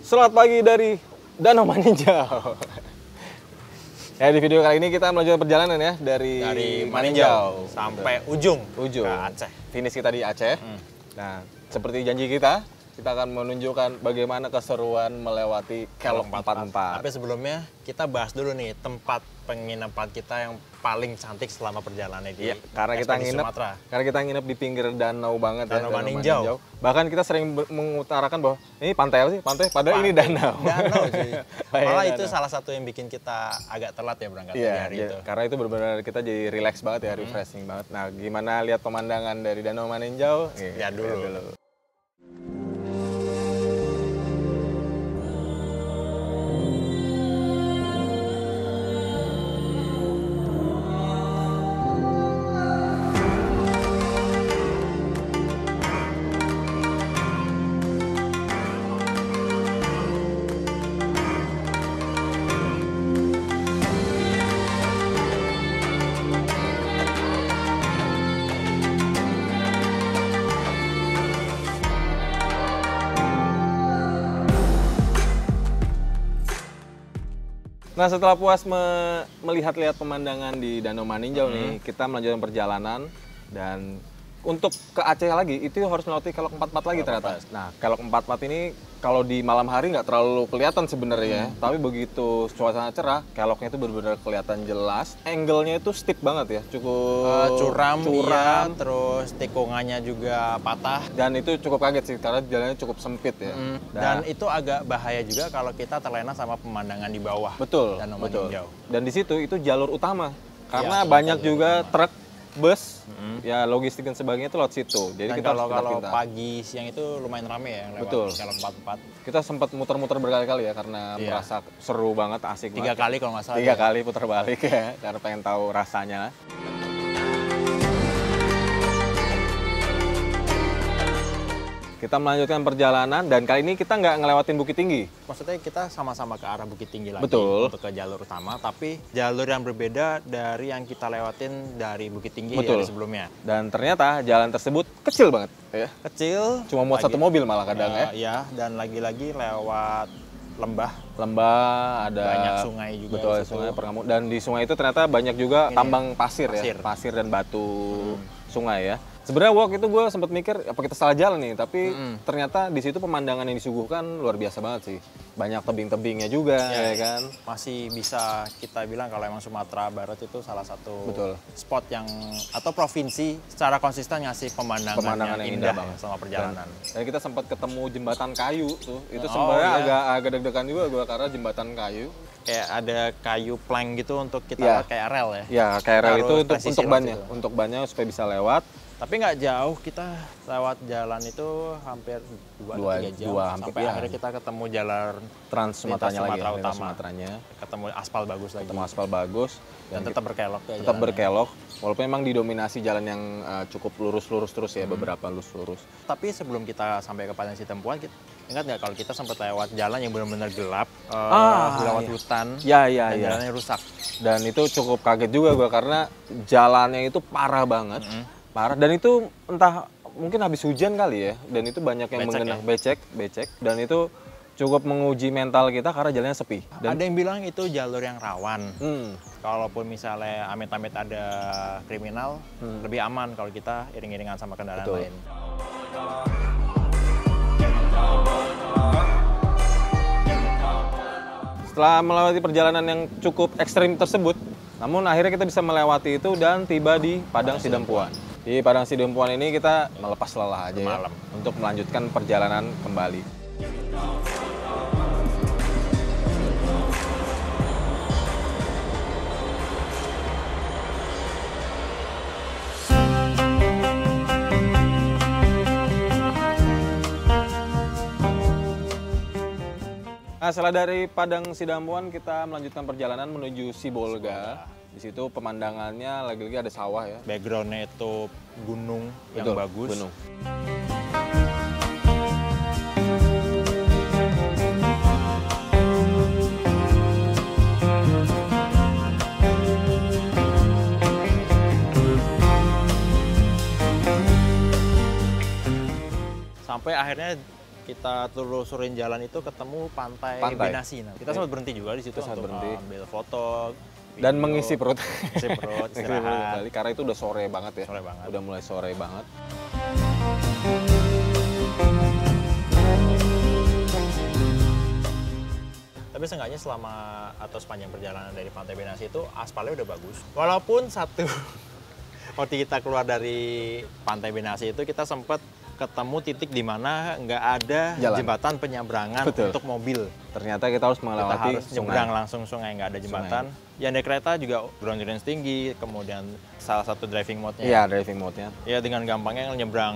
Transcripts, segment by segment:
Selamat pagi dari Danau Maninjau. Ya, di video kali ini kita melanjutkan perjalanan ya dari Maninjau sampai ujung ke Aceh. Finish kita di Aceh. Nah, seperti janji kita akan menunjukkan bagaimana keseruan melewati Kelok 44. Tapi sebelumnya kita bahas dulu nih tempat penginapan kita yang paling cantik selama perjalanan di karena kita nginep di pinggir danau banget, Danau Maninjau. Bahkan kita sering mengutarakan bahwa ini pantai, padahal ini danau. Danau sih. Malah itu salah satu yang bikin kita agak telat ya berangkat hari itu. Karena itu benar-benar kita jadi relax banget ya, refreshing banget. Nah, gimana lihat pemandangan dari Danau Maninjau? Lihat dulu. Nah, setelah puas melihat-lihat pemandangan di Danau Maninjau nih, kita melanjutkan perjalanan dan untuk ke Aceh lagi itu harus melewati Kelok 44 lagi ternyata. Nah, Kelok 44 ini kalau di malam hari nggak terlalu kelihatan sebenarnya, tapi begitu suasana cerah, keloknya itu benar-benar kelihatan jelas. Angle-nya itu steep banget ya, cukup curam. Iya, terus tikungannya juga patah. Dan itu cukup kaget sih karena jalannya cukup sempit ya. Dan itu agak bahaya juga kalau kita terlena sama pemandangan di bawah. Betul. Danau Maninjau. Dan di situ itu jalur utama karena banyak juga truk, bus, ya logistik dan sebagainya itu lewat situ. Jadi dan kita kalau pagi siang itu lumayan rame ya yang lewat Kelok 44. Kita sempat muter-muter berkali-kali ya karena merasa seru banget, asik banget. 3 kali kalau nggak salah. 3 kali putar balik ya karena pengen tahu rasanya. Kita melanjutkan perjalanan dan kali ini kita nggak ngelewatin Bukit Tinggi. Maksudnya kita sama-sama ke arah Bukit Tinggi lagi. Betul. Untuk ke jalur utama, tapi jalur yang berbeda dari yang kita lewatin dari Bukit Tinggi Betul. Ya sebelumnya. Dan ternyata jalan tersebut kecil banget ya. Kecil. Cuma muat satu mobil malah kadang ya. Iya, dan lagi-lagi lewat lembah. Ada banyak sungai juga. Betul, sungai Perkampungan. Dan di sungai itu ternyata banyak juga tambang pasir ya. Pasir dan batu sungai ya. Sebenarnya waktu itu gue sempat mikir apa kita salah jalan nih, tapi ternyata di situ pemandangan yang disuguhkan luar biasa banget sih. Banyak tebing-tebingnya juga ya kan. Masih bisa kita bilang kalau emang Sumatera Barat itu salah satu spot yang atau provinsi secara konsisten ngasih pemandangan yang indah banget sama perjalanan. Dan kita sempat ketemu jembatan kayu tuh. Itu sebenarnya agak deg-degan juga gue karena jembatan kayu. Kayak ada kayu plank gitu untuk kita kayak rel ya. Ya, kayak rel itu untuk bannya, untuk bannya supaya bisa lewat. Tapi nggak jauh, kita lewat jalan itu hampir 2-3 jam. Sampai akhirnya kita ketemu jalan Trans Sumateranya lagi, Sumateranya. Ketemu aspal bagus lagi. Ketemu aspal bagus. Dan tetap berkelok ya. Tetap berkelok, walaupun memang didominasi jalan yang cukup lurus-lurus terus ya, beberapa lurus-lurus. Tapi sebelum kita sampai ke Padang Sidempuan, ingat nggak kalau kita sempat lewat jalan yang benar-benar gelap, lewat hutan, dan jalannya rusak. Dan itu cukup kaget juga gue karena jalannya itu parah banget. Parah, dan itu entah mungkin habis hujan kali ya, dan itu banyak yang mengenang becek, dan itu cukup menguji mental kita karena jalannya sepi. Dan ada yang bilang itu jalur yang rawan. Kalaupun misalnya amit-amit ada kriminal, lebih aman kalau kita iring-iringan sama kendaraan lain. Setelah melewati perjalanan yang cukup ekstrim tersebut, namun akhirnya kita bisa melewati itu dan tiba di Padang Sidempuan. Di Padang Sidempuan ini kita melepas lelah aja ya, untuk melanjutkan perjalanan kembali. Nah, setelah dari Padang Sidempuan kita melanjutkan perjalanan menuju Sibolga. Di situ pemandangannya lagi-lagi ada sawah ya. Backgroundnya itu gunung yang bagus. Gunung. Sampai akhirnya kita telusurin jalan itu ketemu Pantai Benassi. Nah, kita sempat berhenti juga di situ untuk ambil foto, video, dan mengisi perut. Mengisi perut, istirahat. Karena itu udah sore banget ya. Sore banget. Udah mulai sore banget. Tapi seenggaknya selama atau sepanjang perjalanan dari Pantai Benassi itu aspalnya udah bagus. Walaupun waktu kita keluar dari Pantai Benassi itu kita sempat ketemu titik di mana nggak ada jembatan penyeberangan untuk mobil. Ternyata kita harus melewati nyebrang langsung sungai, nggak ada jembatan. Yang naik kereta juga ground clearance tinggi, kemudian salah satu driving mode-nya. Iya, driving mode-nya. Ya dengan gampangnya nyebrang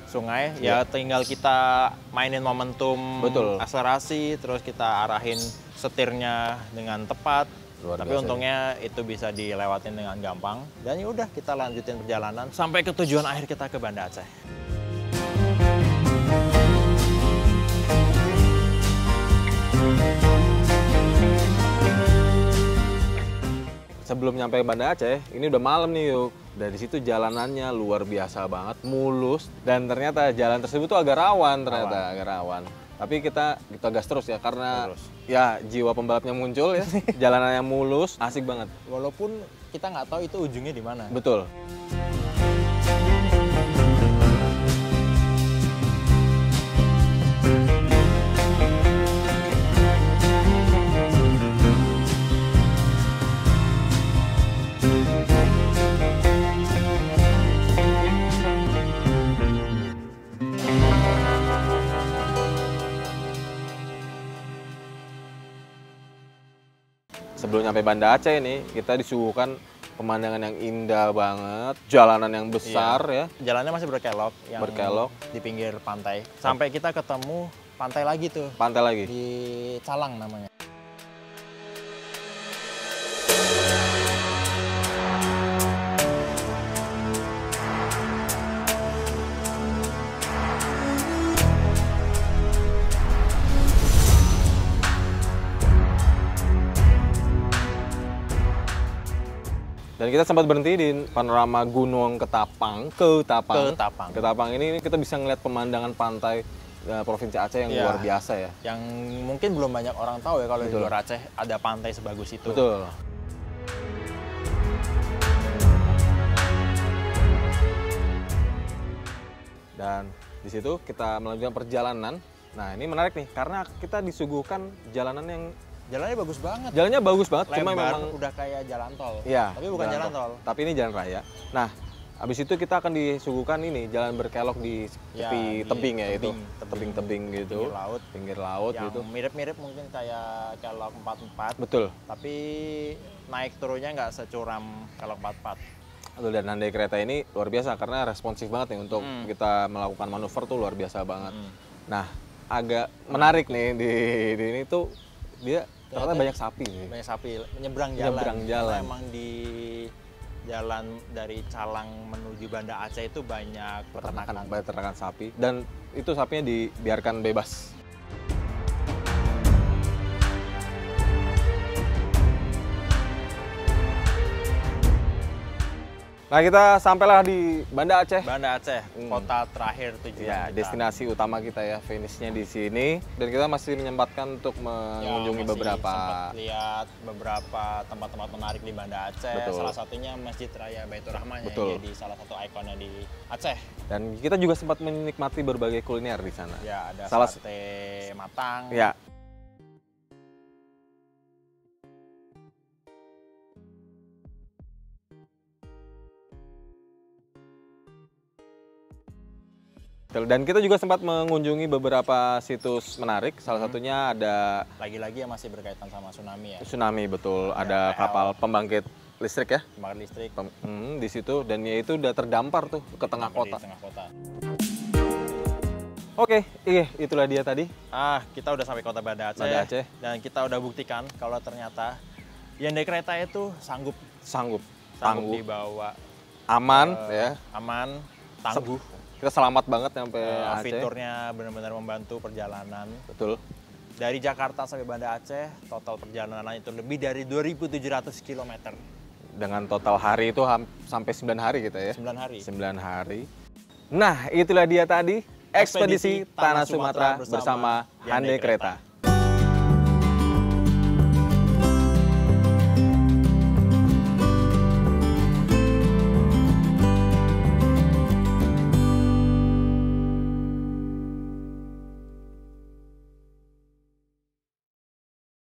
sungai, ya tinggal kita mainin momentum akselerasi, terus kita arahin setirnya dengan tepat. Tapi untungnya itu bisa dilewatin dengan gampang. Dan ya udah kita lanjutin perjalanan sampai ke tujuan akhir kita ke Banda Aceh. Sebelum nyampe Banda Aceh, ini udah malam nih yuk. Dari situ jalanannya luar biasa banget, mulus. Dan ternyata jalan tersebut tuh agak rawan agak rawan. Tapi kita gas terus ya, karena ya jiwa pembalapnya muncul ya. Jalanannya mulus, asik banget. Walaupun kita nggak tahu itu ujungnya di mana. Betul. Sebelum nyampe Banda Aceh ini, kita disuguhkan pemandangan yang indah banget, jalanan yang besar ya. Jalannya masih berkelok, di pinggir pantai. Sampai kita ketemu pantai lagi tuh. Pantai lagi? Di Calang namanya. Dan kita sempat berhenti di panorama Gunung Ketapang. Ketapang ini kita bisa ngeliat pemandangan pantai Provinsi Aceh yang luar biasa ya. Yang mungkin belum banyak orang tahu ya kalau di luar Aceh ada pantai sebagus itu. Betul. Dan di situ kita melanjutkan perjalanan. Nah ini menarik nih, karena kita disuguhkan jalanan yang jalannya bagus banget. Jalannya bagus banget, cuma memang udah kayak jalan tol. Iya, tapi bukan jalan tol. Tapi ini jalan raya. Nah, habis itu kita akan disuguhkan ini jalan berkelok di tepi tebing ya, itu tebing-tebing gitu. Pinggir laut yang gitu. Mirip-mirip mungkin kayak kelok 44. Betul. Tapi naik turunnya nggak securam kelok 44. Betul, dan handai kereta ini luar biasa karena responsif banget nih untuk kita melakukan manuver tuh luar biasa banget. Nah, agak menarik nih di ini tuh dia ternyata banyak sapi nih. Banyak sapi menyeberang jalan. Emang di jalan dari Calang menuju Banda Aceh itu banyak peternakan sapi, dan itu sapinya dibiarkan bebas. Nah, kita sampailah di Banda Aceh. Banda Aceh, kota terakhir tujuan ya, kita. Destinasi utama kita ya, finishnya di sini. Dan kita masih menyempatkan untuk mengunjungi sempat lihat beberapa tempat-tempat menarik di Banda Aceh. Betul. Salah satunya Masjid Raya Baitur Rahman yang jadi salah satu ikonnya di Aceh. Dan kita juga sempat menikmati berbagai kuliner di sana. Ya, ada sate matang. Ya. Dan kita juga sempat mengunjungi beberapa situs menarik. Salah satunya ada lagi-lagi yang masih berkaitan sama tsunami ya. Tsunami, betul. Ada kapal pembangkit listrik ya. Pembangkit listrik. Di situ, dan ya itu udah terdampar tuh ke tengah kota. Oke, itulah dia tadi. Kita udah sampai kota Banda Aceh. Dan kita udah buktikan kalau ternyata yang naik kereta itu sanggup dibawa. Aman ya. Aman, tangguh. Kita selamat banget sampai Aceh. Fiturnya benar-benar membantu perjalanan. Betul. Dari Jakarta sampai Banda Aceh, total perjalanan itu lebih dari 2.700 km. Dengan total hari itu sampai 9 hari kita ya. 9 hari. 9 hari. Nah, itulah dia tadi Ekspedisi Tanah Sumatera bersama Hande Kereta.